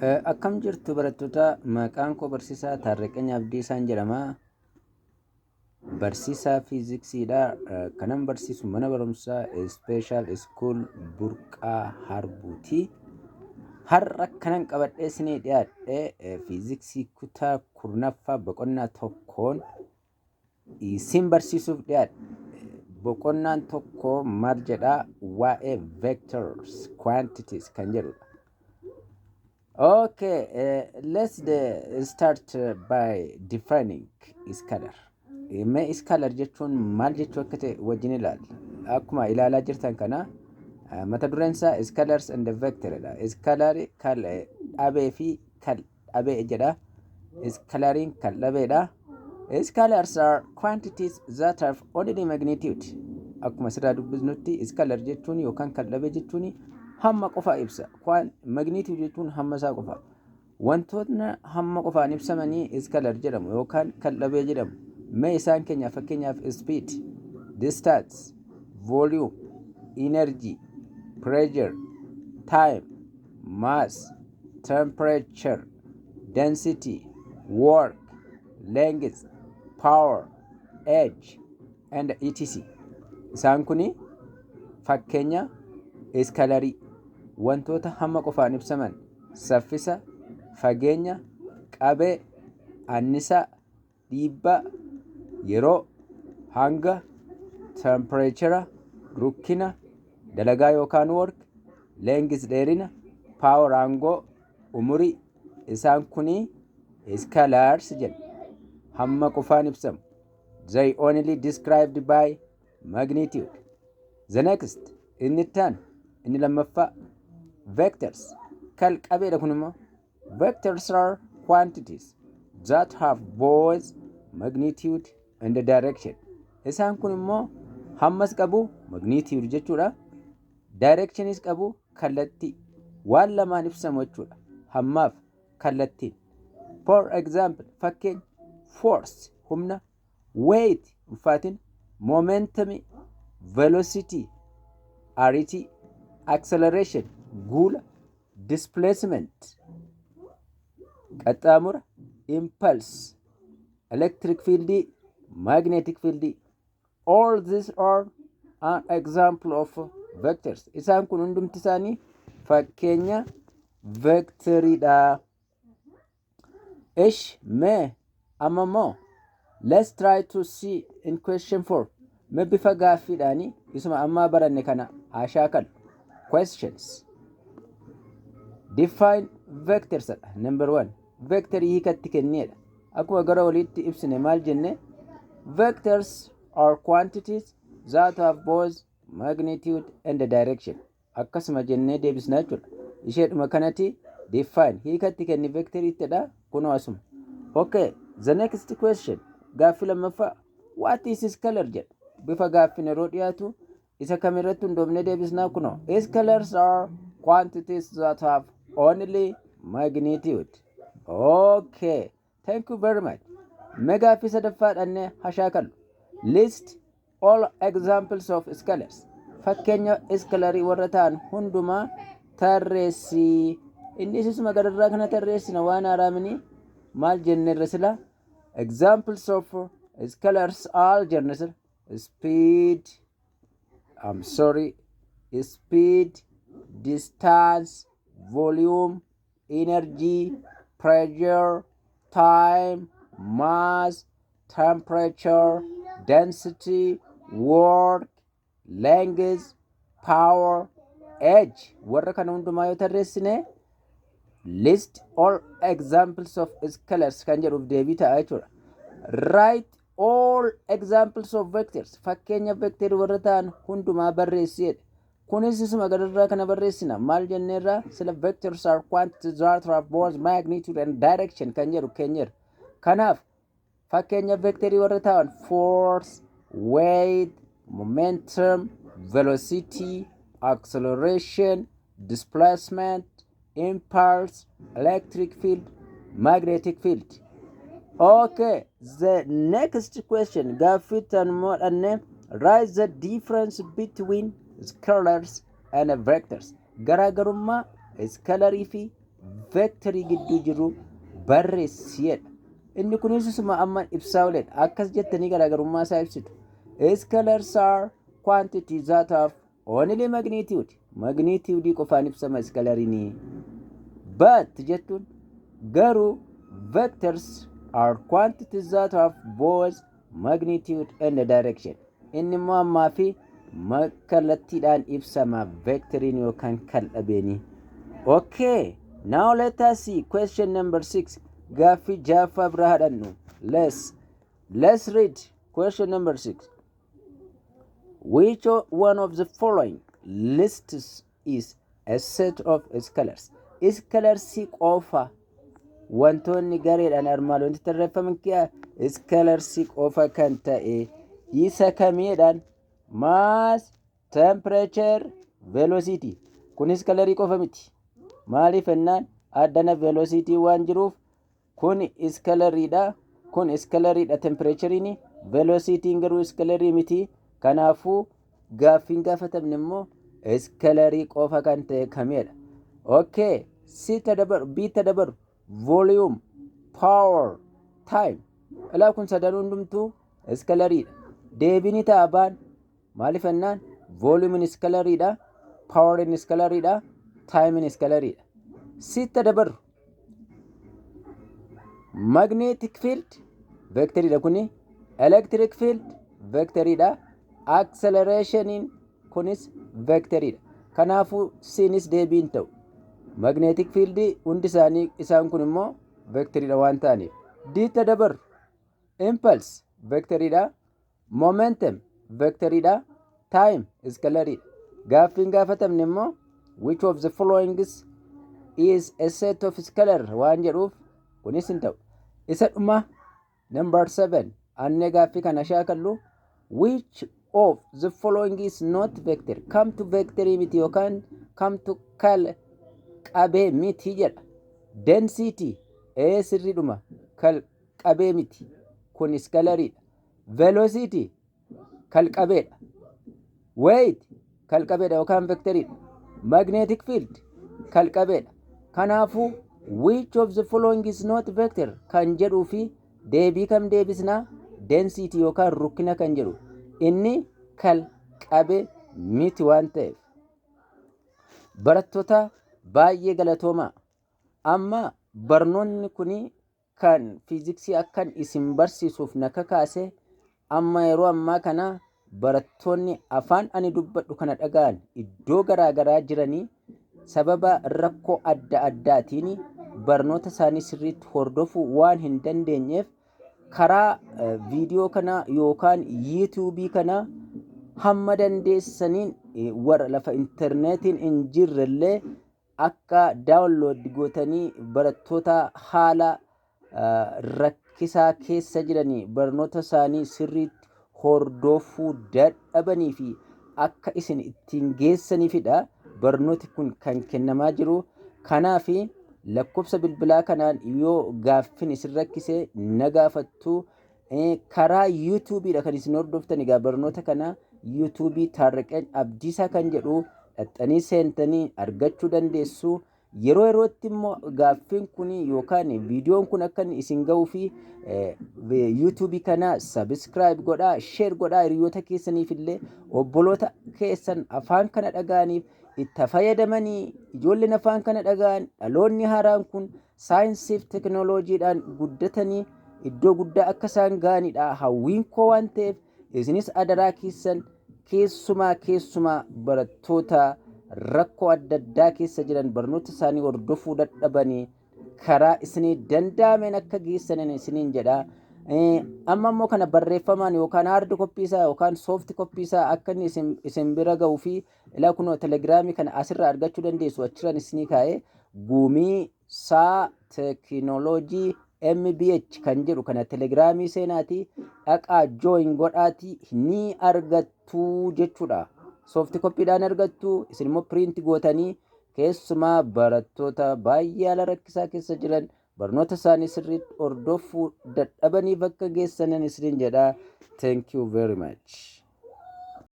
Akkam jirtu barattoota, maqaan koo barsiisaa Taarreqany Abdiisaan jedhama. Barsiisaa fiiziksiidha. Kanan barsiisu mana barumsaa Special School Burqaa Harbuuti. Har'a kanan qabadhee isinii dhiyaadhe fiiziksii kutaa kurnaffaa boqonnaa tokkoon isin barsiisuuf dhiyaadhe. Boqonnaan tokko maal jedhaa? Waa'ee vectors, quantities kan jedhudha. Okay, let's start by defining scalar. Mee scalar jechuun maal jechuu akka ta'e wajjin ilaalla. Akkuma ilaalaa jirtan kana mata dureen isaa scalars and vector'dha. Scalari kan dhabee fi kan dhabee jedha. Scalariin kan dhabeedha. Scalars are quantities that have only magnitude. Akkuma sirraa dubbisnutti scalar jechuun yookaan kan dhabee jechuun hamma qofa ibsa. Magnitude jechuun hamma isaa qofa. Wantootni hamma qofaan ibsamanii scalar jedhamu yookaan kan dhabee jedhamu. Mee isaan keenya fakkeenyaaf speed, distance, volume, energy, pressure, time, mass, temperature, density, work, length, power, age, and etc. Isaan kuni fakkeenya iskalarii wantoota hamma qofaan ibsaman saffisa, fageenya, qabee, annisa, dhiibbaa, yeroo, hanga, temperature, rukkina, dalagaa yookaan work, length dheerina, power aangoo, umurii. Isaan kuni scalars jedhu hamma qofaan ibsamu. They only described by magnitude. The next inni lammaffaa vectors kal qabeedha. kun immoo vectors are quantities that have both magnitude and direction. Isaan kun immoo hammas qabu magnitude jechuudha, directionis qabu kallattii. Waan lamaan ibsamu jechuudha, hammaaf kallattiin. For example, fakkeenya force humna, weight ulfaatina, momentum velocity ariitii, acceleration guula, displacement qaxxaamura, impulse electric field, magnetic field. All these are an example of vectors. Isaan kun hundumti isaanii fakkeenya vectoriidha. Mee amma immoo let's try to see in question 4. Mee bifa gaaffiidhaanii isuma ammaa baranne kana shaakalu. Questions. Define vectors. Number 1. Vectorii hiikatti kenneedha. Akkuma gara walitti ibsine maal jenne? Vectors are quantities that have both magnitude and direction. Akkasuma jennee deebisnaa jechuudha. Isheedhuma kanatti define hiikatti kenni vectoriittidha. Kunoo asuma. Okay, the next question. Gaaffii lammaffaa. What is scalar jedha. Bifa gaaffiin yeroo dhiyaatu isa kamirratti hundoofne deebisnaa. Kunoo scalars are quantities that have only magnitude. Okay, thank you very much. Mee gaaffii sadaffaadhaannee hashaakalu. List all examples of scalars. Fakkeenya scalarii warra ta'an hundumaa tarreessi. Inni isuma gararraa kana tarreessina waan haaraa maal jennerra sila? Examples of scalars all jennee speed, speed, distance, volume, energy, pressure, time, mass, temperature, density, work, length, power, age. Warra kana hundumaa yoo tarreessine list all examples of scalars kan jedhuuf deebii ta'a jechuudha. Write all examples of vectors. Fakkeenya vectorii warra ta'an hundumaa barreessiidha. Kunis isuma gararraa kana barreessina. Maal jenneerra? Sila vectors are quantities that have both magnitude and direction kan jedhu keenyerra. Kanaaf fakkeenya vectorii warra ta'an force, weight, momentum, velocity, acceleration, displacement, impulse, electric field, magnetic field. Okay, the next question. Gaafitan modhanne write the difference between scalars and vectors. Garaagarummaa scalarii fi vectorii gidduu jiru barreessiidha. Inni kunis isuma amma ibsaa oledha. Akkas jettanii garaagarummaa isaa ibsitu. Scalars are quantities that have only magnitude. Magnitude qofaan ibsama scalariin. But jettuun garuu vectors are quantities that have both magnitude and direction. Inni immoo ammaa fi kallattiidhaan ibsama vectoriin yookaan kal'abeeni. Okay, now let us see question number 6. Gaaffii jaaffaa bira hadhannu. Let's read question number 6. Which one of the following lists is a set of scalars? Scalars qofa wantoonni gareedhaan armaan wanti tarreeffaman kiyaa scalars qofa kan ta'e isa kamiidhaan mass, temperature, velocity. Kun scalarii qofa miti. Maaliif ennaan addana velocity waan jiruuf kun scalariidha. Kun scalariidha temperatureini. Velocity garuu scalarii miti. Kanaafuu gaaffiin gaafatamne immoo scalarii qofa kan ta'e kamiidha. Okay, C tadabaru, B tadabaru, volume, power, time. Ilaa kun sadan hundumtuu scalariidha. Deebiin ta'a baan maaliif ennaan volume scalariidha, power scalariidha, time scalariidha. C tadabaru magnetic field vectoriidha kuni, electric field vectoriidha, acceleration kunis vectoriidha. Kanaafuu Cnis deebiin ta'u magnetic field hundi isaanii isaan kun immoo vectoriidha waan ta'aniif. D tadabaru impulse vectoriidha, momentum vectoriidha, time scalariidha. Gaaffiin gaafatamne immoo which of the following is a set of scalar waan jedhuuf kunis hin ta'u. Isa dhuma number 7 annee gaaffii kana shaakallu which of the following is not vector. Come to vectorii miti yookaan come to kalqabee miti jedha. Density sirriidhuma kalqabee miti kun scalariidha. Velocity kalqabeedha. Weight kalqabeedha yookaan vectoriidha. Magnetic field kalqabeedha. Kanaafuu which of the following is not vector kan jedhuu fi deebii kam deebisnaa density yookaan rukkina kan jedhu inni kalqabe miti waan ta'eef. Barattoota baay'ee galatoomaa. Amma barnoonni kuni kan fiiziksii akkan isin barsiisuuf na kakaase amma yeroo ammaa kana barattoonni afaan ani dubbadhu kana dhaga'an iddoo garaagaraa jiranii sababa rakkoo adda addaatiin barnoota isaanii sirriitti hordofuu waan hin dandeenyeef karaa viidiyoo kana yookaan yuutuubii kana hamma dandeessaniin warra lafa intarneetiin hin jirrellee akka daawunlood gootanii barattoota haala rakkisaa keessa jiranii barnoota isaanii sirriitti hordofuu dadhabanii fi akka isin ittiin geessaniifidha barnooti kun kan kennamaa jiru. Kanaaf lakkoofsa bilbilaa kanaan yoo gaaffin isin rakkise na gaafattu. Karaa yuutuubiidha kan isin hordoftan. Egaa barnoota kana yuutuubii Taarriqany Abdiisaa kan jedhu dhaxxanii seentanii argachuu dandeessu. Yeroo yerootti immoo gaaffiin kun yookaan viidiyoon kun akka isin ga'uu fi yuutuubii kana sabiskiraayib godhaa, sheer godhaa, hiriyoota keessaniif illee obboloota keessan afaan kana dhaga'aniif itti fayyadamanii ijoolleen afaan kana dhaga'an dhaloonni haaraan kun saayinsiif teknooloojiidhaan guddatanii iddoo guddaa akka isaan ga'anidha hawwiin koo waan ta'eef isinis adaraa keessan keessumaa barattoota rakkoo adda addaa keessa jiran barnoota isaanii hordofuu dadhabanii karaa isinii danda'ameen akka geessanan isiniin jedha. Amma immoo kana barreeffamaan yookaan haardi koppiisaa yookaan soofti koppiisaa akka inni isin bira ga'uu fi ilaa kunoo telegiraamii kana asirraa argachuu dandeessu achiran isinii kaa'ee guumii saa teknooloojii MBH kan jedhu kana telegiraamii seenaatii dhaqaa jooyin godhaatii ni argattu jechuudha. Soofti koppiidhaan argattu isin immoo piriinti gootanii keessumaa barattoota baay'ee haala rakkisaa keessa jiran barnoota isaanii sirriitti hordofuu dadhabanii bakka geessanan isiniin jedha. Thank you very much.